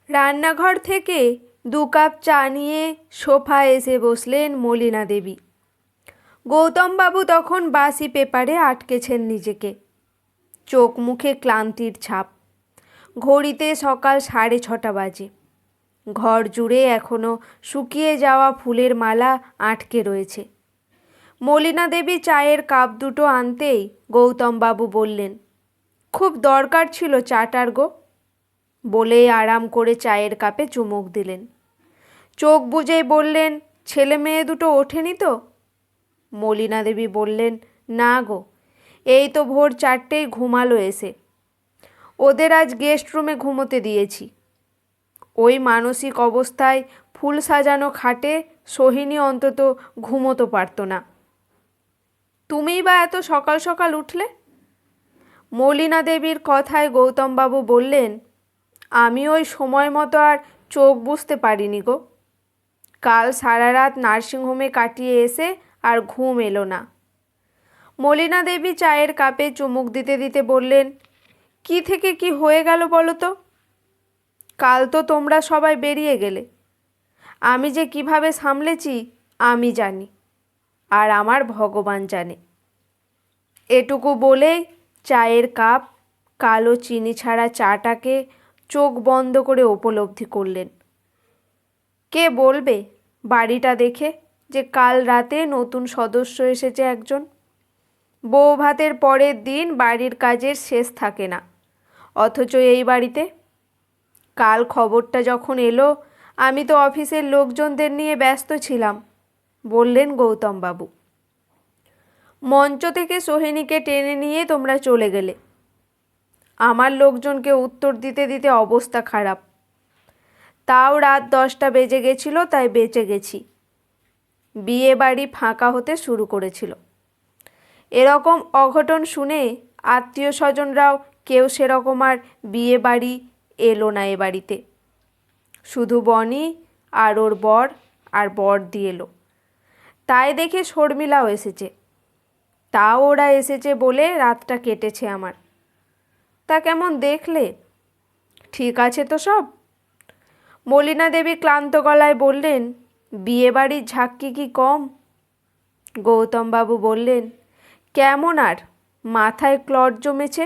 রান্নাঘর থেকে 2 কাপ চা নিয়ে সোফায় এসে বসলেন মলিনা দেবী। গৌতমবাবু তখন বাসি পেপারে আটকেছেন নিজেকে। চোখ মুখে ক্লান্তির ছাপ। ঘড়িতে সকাল 6:30 বাজে। ঘর জুড়ে এখনো শুকিয়ে যাওয়া ফুলের মালা আটকে রয়েছে। মলিনা দেবী চায়ের কাপ দুটো আনতেই গৌতমবাবু বললেন, খুব দরকার ছিল চাটার গো। বলেই আরাম করে চায়ের কাপে চুমুক দিলেন। চোখ বুজেই বললেন, ছেলে মেয়ে দুটো ওঠেনি তো? মলিনা দেবী বললেন, না গো, এই তো ভোর 4টেই ঘুমালো এসে। ওদের আজ গেস্ট রুমে ঘুমোতে দিয়েছি। ওই মানসিক অবস্থায় ফুল সাজানো খাটে সোহিনী অন্তত ঘুমোতে পারত না। তুমিই বা এত সকাল সকাল উঠলে? মলিনা দেবীর কথায় গৌতমবাবু বললেন, আমি ওই সময় মতো আর চোখ বুঝতে পারিনি গো। কাল সারা রাত নার্সিংহোমে কাটিয়ে এসে আর ঘুম এলো না। মলিনা দেবী চায়ের কাপে চুমুক দিতে দিতে বললেন, কি থেকে কি হয়ে গেল বলো তো? কাল তো তোমরা সবাই বেরিয়ে গেলে। আমি যে কিভাবে সামলেছি আমি জানি, আর আমার ভগবান জানে। এটুকু বলেই চায়ের কাপ, কালো চিনি ছাড়া চাটাকে চোখ বন্ধ করে উপলব্ধি করলেন। কে বলবে বাড়িটা দেখে যে কাল রাতে নতুন সদস্য এসেছে একজন? বউ ভাতের পরের দিন বাড়ির কাজের শেষ থাকে না, অথচ এই বাড়িতে কাল খবরটা যখন এলো আমি তো অফিসের লোকজনদের নিয়ে ব্যস্ত ছিলাম, বললেন গৌতমবাবু। মঞ্চ থেকে সোহিনীকে টেনে নিয়ে তোমরা চলে গেলে। আমার লোকজনকে উত্তর দিতে দিতে অবস্থা খারাপ। তাও রাত 10টা বেজে গেছিল, তাই বেঁচে গেছি। বিয়ে বাড়ি ফাঁকা হতে শুরু করেছিল। এরকম অঘটন শুনে আত্মীয় স্বজনরাও কেউ সেরকম আর বিয়ে বাড়ি এলো না এ বাড়িতে। শুধু বনি আর ওর বর আর বড়দি এলো। তাই দেখে শর্মিলাও এসেছে। তাও ওরা এসেছে বলে রাতটা কেটেছে আমার। তা কেমন দেখলে? ঠিক আছে তো সব? মলিনা দেবী ক্লান্ত গলায় বললেন, বিয়ে বাড়ির ঝাক্কি কি কম? গৌতমবাবু বললেন, কেমন আর, মাথায় ক্লট জমেছে।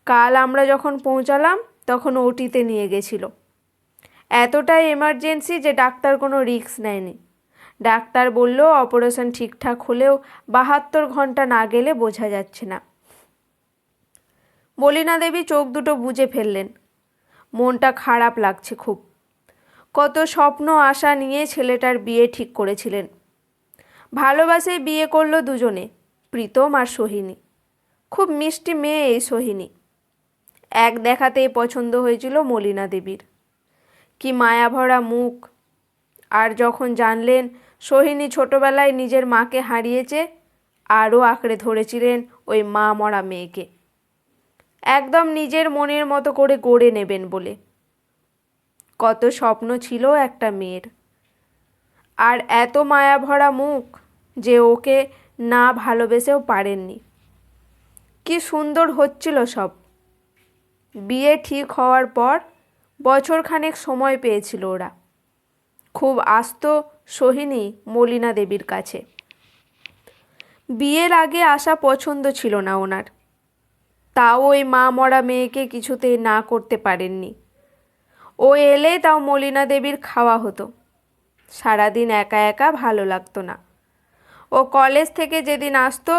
কাল আমরা যখন পৌঁছালাম তখন ওটিতে নিয়ে গেছিল। এতটাই এমার্জেন্সি যে ডাক্তার কোনো রিস্ক নেয়নি। ডাক্তার বলল অপারেশন ঠিকঠাক হলেও 72 ঘন্টা না গেলে বোঝা যাচ্ছে না। মলিনা দেবী চোখ দুটো বুজে ফেললেন। মনটা খারাপ লাগছে খুব। কত স্বপ্ন আশা নিয়ে ছেলেটার বিয়ে ঠিক করেছিলেন। ভালোবাসেই বিয়ে করলো দুজনে, প্রীতম আর সোহিনী। খুব মিষ্টি মেয়ে এই সোহিনী। এক দেখাতেই পছন্দ হয়েছিল মলিনা দেবীর। কি মায়াভরা মুখ। আর যখন জানলেন সোহিনী ছোটবেলায় নিজের মাকে হারিয়েছে, আরও আঁকড়ে ধরেছিলেন ওই মা মরা মেয়েকে, একদম নিজের মনের মতো করে গড়ে নেবেন বলে। কত স্বপ্ন ছিল একটা মেয়ের, আর এত মায়াভরা মুখ যে ওকে না ভালোবেসেও পারেননি। কি সুন্দর হচ্ছিল সব। বিয়ে ঠিক হওয়ার পর বছরখানেক সময় পেয়েছিল ওরা। খুব আসতো সোহিনী মলিনা দেবীর কাছে। বিয়ের আগে আসা পছন্দ ছিল না ওনার। তাও ওই মা মরা মেয়েকে কিছুতেই না করতে পারেননি। ও এলে তাও মলিনা দেবীর খাওয়া হতো। সারাদিন একা একা ভালো লাগতো না। ও কলেজ থেকে যেদিন আসতো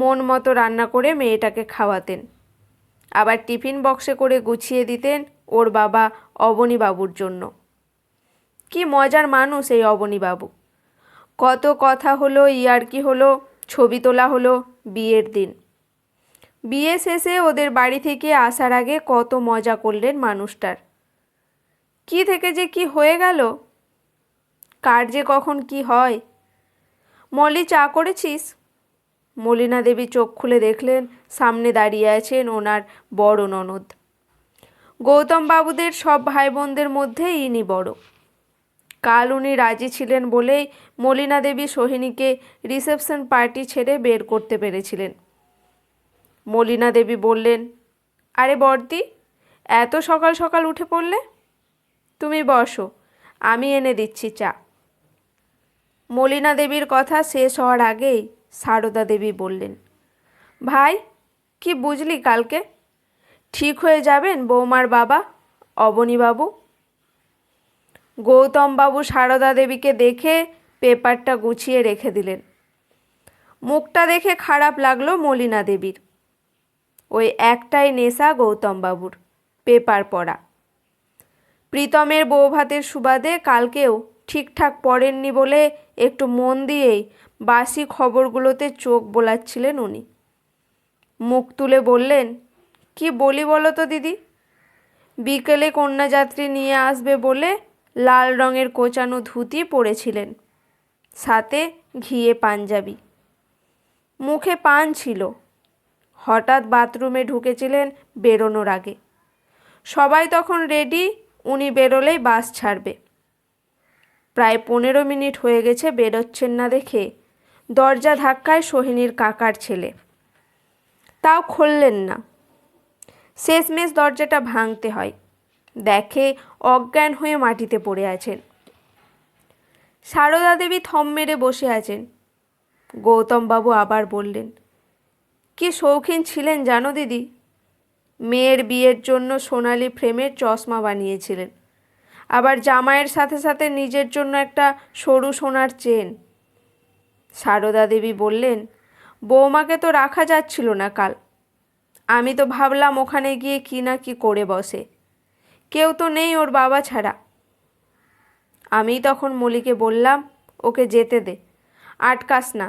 মন মতো রান্না করে মেয়েটাকে খাওয়াতেন। আবার টিফিন বক্সে করে গুছিয়ে দিতেন ওর বাবা অবনীবাবুর জন্য। কি মজার মানুষ এই অবনীবাবু। কত কথা হলো, ইয়ার্কি হলো, ছবি তোলা হলো বিয়ের দিন। বিয়ে শেষে ওদের বাড়ি থেকে আসার আগে কত মজা করলেন মানুষটার। কি থেকে যে কি হয়ে গেল, কার যে কখন কি হয়। মলি, চা করেছিস? মলিনা দেবী চোখ খুলে দেখলেন সামনে দাঁড়িয়ে আছেন ওনার বড় ননদ। গৌতমবাবুদের সব ভাই বোনদের মধ্যে ইনি বড়। কাল উনি রাজি ছিলেন বলেই মলিনা দেবী সোহিনীকে রিসেপশন পার্টি ছেড়ে বের করতে পেরেছিলেন। মলিনা দেবী বললেন, আরে বড়দি, এত সকাল সকাল উঠে পড়লে? তুমি বসো, আমি এনে দিচ্ছি চা। মলিনা দেবীর কথা শেষ হওয়ার আগেই সারদা দেবী বললেন, ভাই, কি বুঝলি কালকে? ঠিক হয়ে যাবেন বৌমার বাবা অবনীবাবু? গৌতমবাবু সারদা দেবীকে দেখে পেপারটা গুছিয়ে রেখে দিলেন। মুখটা দেখে খারাপ লাগলো মলিনা দেবীর। ওই একটাই নেশা গৌতমবাবুর, পেপার পড়া। প্রীতমের বৌভাতের সুবাদে কালকেও ঠিকঠাক পড়েননি বলে একটু মন দিয়েই বাসি খবরগুলোতে চোখ বোলাচ্ছিলেন উনি। মুখ তুলে বললেন, কি বলি বলো তো দিদি? বিকেলে কন্যাযাত্রী নিয়ে আসবে বলে লাল রঙের কোচানো ধুতি পরেছিলেন, সাথে ঘিয়ে পাঞ্জাবি, মুখে পান ছিল। হঠাৎ বাথরুমে ঢুকেছিলেন বেরোনোর আগে। সবাই তখন রেডি, উনি বেরোলেই বাস ছাড়বে। প্রায় 15 মিনিট হয়ে গেছে বেরোচ্ছেন না দেখে দরজা ধাক্কায় সোহিনীর কাকার ছেলে। তাও খুললেন না। শেষমেশ দরজাটা ভাঙতে হয়। দেখে অজ্ঞান হয়ে মাটিতে পড়ে আছেন। সারদা দেবী থম মেরে বসে আছেন। গৌতমবাবু আবার বললেন, কি শৌখিন ছিলেন জানো দিদি? মেয়ের বিয়ের জন্য সোনালি ফ্রেমের চশমা বানিয়েছিলেন, আবার জামাইয়ের সাথে সাথে নিজের জন্য একটা সরু সোনার চেন। সারদা দেবী বললেন, বৌমাকে তো রাখা যাচ্ছিল না কাল। আমি তো ভাবলাম ওখানে গিয়ে কি না কি করে বসে, কেউ তো নেই ওর বাবা ছাড়া। আমি তখন মলিকে বললাম, ওকে যেতে দে, আটকাস না,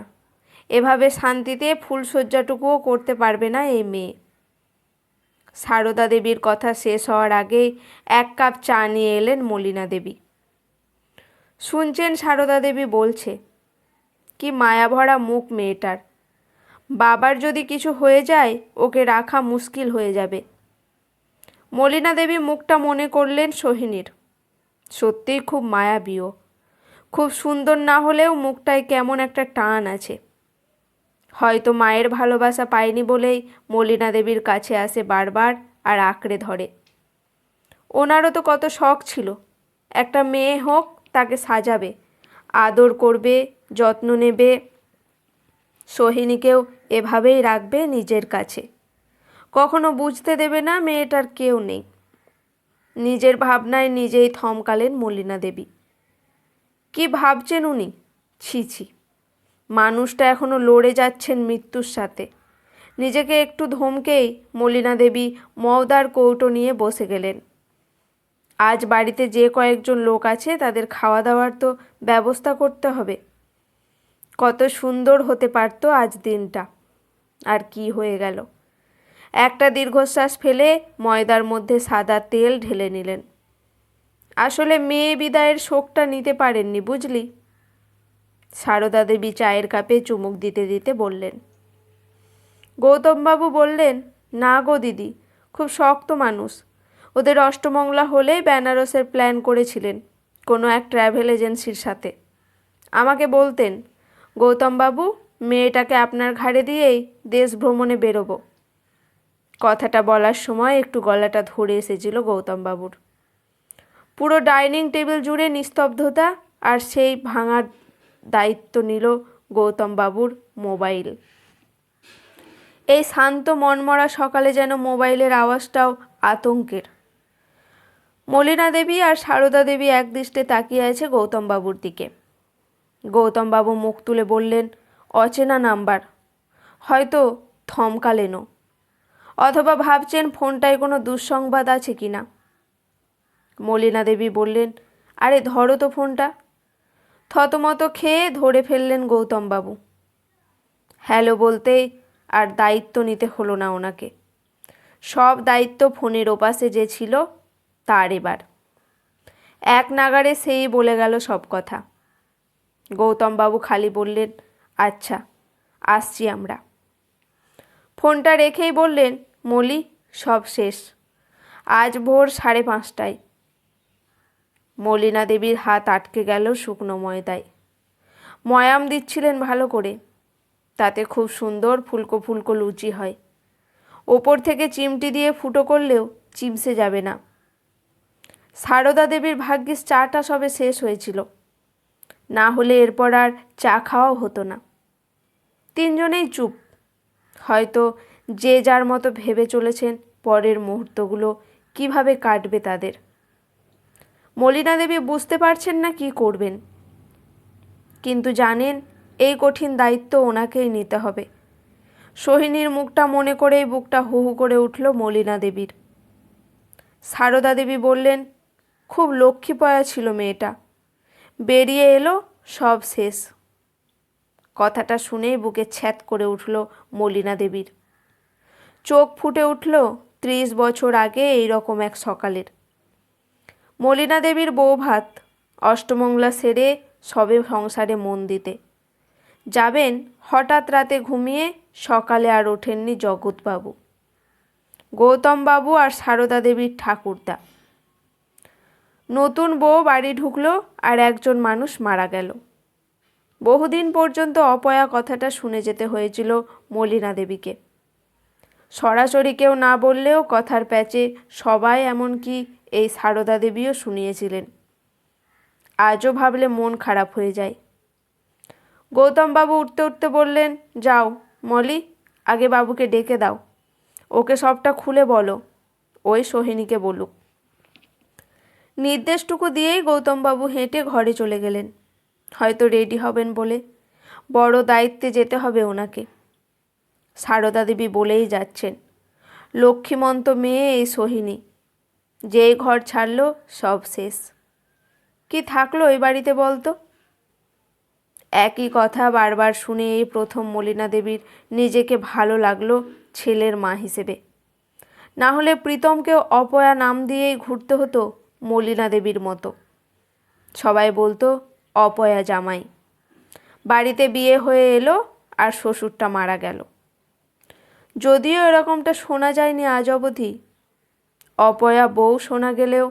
এভাবে শান্তিতে ফুলশয্যাটুকুও করতে পারবে না এই মেয়ে। সারদা দেবীর কথা শেষ হওয়ার আগেই 1 কাপ চা নিয়ে এলেন মলিনা দেবী। শুনছেন সারদা দেবী বলছে, কি মায়াভরা মুখ মেয়েটার। বাবার যদি কিছু হয়ে যায় ওকে রাখা মুশকিল হয়ে যাবে। মলিনা দেবী মুখটা মনে করলেন সোহিনীর। সত্যিই খুব মায়াবীও। খুব সুন্দর না হলেও মুখটায় কেমন একটা টান আছে। হয়তো মায়ের ভালোবাসা পায়নি বলেই মলিনা দেবীর কাছে আসে বারবার আর আঁকড়ে ধরে। ওনারও তো কত শখ ছিল, একটা মেয়ে হোক, তাকে সাজাবে, আদর করবে, যত্ন নেবে, সোহিনীকেও এভাবেই রাখবে নিজের কাছে, কখনো বুঝতে দেবে না মেয়েটার কেউ নেই। নিজের ভাবনায় নিজেই থমকালেন মলিনা দেবী। কি ভাবছেন উনি? ছি ছি, মানুষটা এখনো লড়ে যাচ্ছেন মৃত্যুর সাথে। নিজেকে একটু ধমকেই মলিনা দেবী মওদার কৌটো নিয়ে বসে গেলেন। আজ বাড়িতে যে কয়েকজন লোক আছে তাদের খাওয়া দাওয়ার তো ব্যবস্থা করতে হবে। কত সুন্দর হতে পারত আজ দিনটা, আর কি হয়ে গেল। একটা দীর্ঘশ্বাস ফেলে ময়দার মধ্যে সাদা তেল ঢেলে নিলেন। আসলে মেয়ে বিদায়ের শোকটা নিতে পারেননি, বুঝলি? সারদা দেবী চায়ের কাপে চুমুক দিতে দিতে বললেন। গৌতমবাবু বললেন, না গো দিদি, খুব শক্ত মানুষ। ওদের অষ্টমঙ্গলা হলেই বেনারসের প্ল্যান করেছিলেন কোনো এক ট্র্যাভেল এজেন্সির সাথে। আমাকে বলতেন, গৌতমবাবু, মেয়েটাকে আপনার ঘাড়ে দিয়েই দেশ ভ্রমণে বেরোবো। কথাটা বলার সময় একটু গলাটা ধরে এসেছিল গৌতমবাবুর। পুরো ডাইনিং টেবিল জুড়ে নিস্তব্ধতা, আর সেই ভাঙার দায়িত্ব নিল গৌতমবাবুর মোবাইল। এই শান্ত মনমরা সকালে যেন মোবাইলের আওয়াজটাও আতঙ্কের। মলিনা দেবী আর সারদা দেবী একদৃষ্টে তাকিয়ে আছে গৌতমবাবুর দিকে। গৌতমবাবু মুখ তুলে বললেন, অচেনা নাম্বার, হয়তো থমকালেনও, অথবা ভাবছেন ফোনটায় কোনো দুঃসংবাদ আছে কি না। মলিনা দেবী বললেন, আরে ধরো তো ফোনটা। থতমত খেয়ে ধরে ফেললেন গৌতমবাবু। হ্যালো বলতেই আর দায়িত্ব নিতে হলো না ওনাকে। সব দায়িত্ব ফোনের ওপাশে যে ছিল তার এবার। এক নাগাড়ে সেই বলে গেল সব কথা। গৌতমবাবু খালি বললেন, আচ্ছা, আসছি আমরা। ফোনটা রেখেই বললেন, মলি, সব শেষ, আজ ভোর 5:30টায়। মলিনা দেবীর হাত আটকে গেল শুকনো ময়দায়। ময়াম দিচ্ছিলেন ভালো করে, তাতে খুব সুন্দর ফুলকো ফুলকো লুচি হয়। ওপর থেকে চিমটি দিয়ে ফুটো করলেও চিমসে যাবে না। সারদা দেবীর ভাগ্যিস চাটা সবে শেষ হয়েছিল, না হলে এরপর আর চা খাওয়াও হতো না। তিনজনেই চুপ, হয়তো যে যার মতো ভেবে চলেছেন পরের মুহূর্তগুলো কিভাবে কাটবে তাদের। মলিনা দেবী বুঝতে পারছেন না কি করবেন, কিন্তু জানেন এই কঠিন দায়িত্ব ওনাকেই নিতে হবে। সোহিনীর মুখটা মনে করেই বুকটা হু হু করে উঠল মলিনা দেবীর। সারদা দেবী বললেন, খুব লক্ষ্মীপয়া ছিল মেয়েটা, বেরিয়ে এলো সব শেষ। কথাটা শুনেই বুকে ছ্যাদ করে উঠল মলিনা দেবীর। চোখ ফুটে উঠল 30 বছর আগে এই রকম এক সকালের। মলিনা দেবীর বউ ভাত অষ্টমঙ্গলা সেরে সবে সংসারে মন দিতে যাবেন, হঠাৎ রাতে ঘুমিয়ে সকালে আর ওঠেননি জগৎবাবু, গৌতমবাবু আর সারদা দেবীর ঠাকুরদা। নতুন বউ বাড়ি ঢুকলো আর একজন মানুষ মারা গেল। বহুদিন পর্যন্ত অপয়া কথাটা শুনে যেতে হয়েছিল মলিনা দেবীকে। সরাসরি কেউ না বললেও কথার প্যাচে সবাই, এমনকি এই সারদা দেবীও শুনিয়েছিলেন। আজও ভাবলে মন খারাপ হয়ে যায়। গৌতমবাবু উঠতে উঠতে বললেন, যাও মলি, আগে বাবুকে ডেকে দাও, ওকে সবটা খুলে বলো, ওই সোহিনীকে বলুক। নির্দেশটুকু দিয়েই গৌতমবাবু হেঁটে ঘরে চলে গেলেন, হয়তো রেডি হবেন বলে। বড় দায়িত্বে যেতে হবে ওনাকে। সারদা দেবী বলেই যাচ্ছেন, লক্ষ্মীমন্ত মেয়ে এই সোহিনী, যেই ঘর ছাড়লো সব শেষ। কি থাকলো ওই বাড়িতে বলতো? একই কথা বারবার শুনে এই প্রথম মলিনা দেবীর নিজেকে ভালো লাগলো ছেলের মা হিসেবে। না হলে প্রীতমকেও অপয়া নাম দিয়েই ঘুরতে হতো মলিনা দেবীর মতো। সবাই বলতো অপয়া জামাই। বাড়িতে বিয়ে হয়ে এলো আর শ্বশুরটা মারা গেল। যদিও এরকমটা শোনা যায়নি আজ অবধি। অপয়া বউ শোনা গেলেও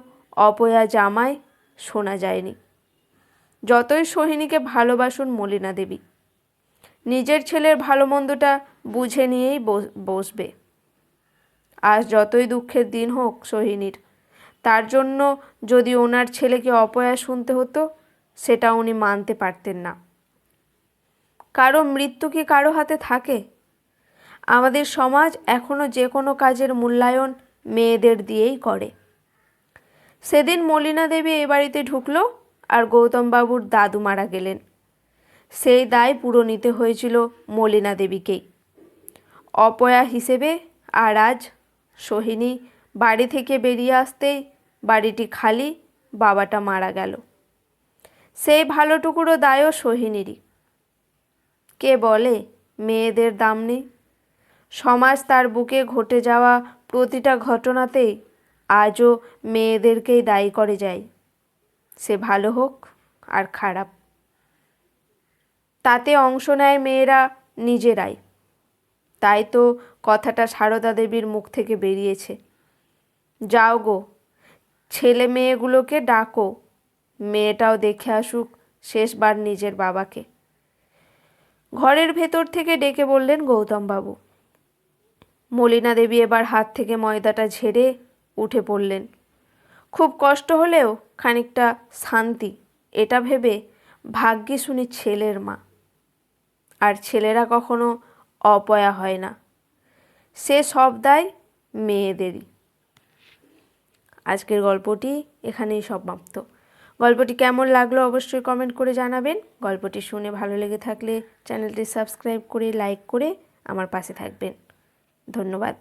অপয়া জামাই শোনা যায়নি। যতই সোহিনীকে ভালোবাসুন মলিনা দেবী, নিজের ছেলের ভালো মন্দটা বুঝে নিয়েই বসবে। আজ যতই দুঃখের দিন হোক সোহিনীর, তার জন্য যদি ওনার ছেলেকে অপয়া শুনতে হতো, সেটা উনি মানতে পারতেন না। কারো মৃত্যু কি কারো হাতে থাকে? আমাদের সমাজ এখনও যে কোনো কাজের মূল্যায়ন মেয়েদের দিয়েই করে। সেদিন মলিনা দেবী এ বাড়িতে ঢুকলো আর গৌতমবাবুর দাদু মারা গেলেন। সেই দায় পুরো নিতে হয়েছিল মলিনা দেবীকেই অপয়া হিসেবে। আর আজ সোহিনী বাড়ি থেকে বেরিয়ে আসতেই বাড়িটি খালি, বাবাটা মারা গেল। সেই ভালোটুকুরও দায়ও সোহিনীরই। কে বলে মেয়েদের দাম নেই? সমাজ তার বুকে ঘটে যাওয়া প্রতিটা ঘটনাতেই আজও মেয়েদেরকেই দায়ী করে যায়, সে ভালো হোক আর খারাপ। তাতে অংশ নেয় মেয়েরা নিজেরাই। তাই তো কথাটা সারদা দেবীর মুখ থেকে বেরিয়েছে, যাও গো, ছেলে মেয়েগুলোকে ডাকো, মেয়েটাও দেখে আসুক শেষবার নিজের বাবাকে। ঘরের ভেতর থেকে ডেকে বললেন গৌতমবাবু। মলিনা দেবী এবার হাত থেকে ময়দাটা ঝেড়ে উঠে পড়লেন। খুব কষ্ট হলেও খানিকটা শান্তি, এটা ভেবে ভাগ্যে শুনি ছেলের মা। আর ছেলেরা কখনো অপয়া হয় না, সে সব দায় মেয়েদেরই। আজকের গল্পটি এখানেই সমাপ্ত। গল্পটি কেমন লাগলো অবশ্যই কমেন্ট করে জানাবেন। গল্পটি শুনে ভালো লেগে থাকলে চ্যানেলটি সাবস্ক্রাইব করে লাইক করে আমার পাশে থাকবেন। ধন্যবাদ।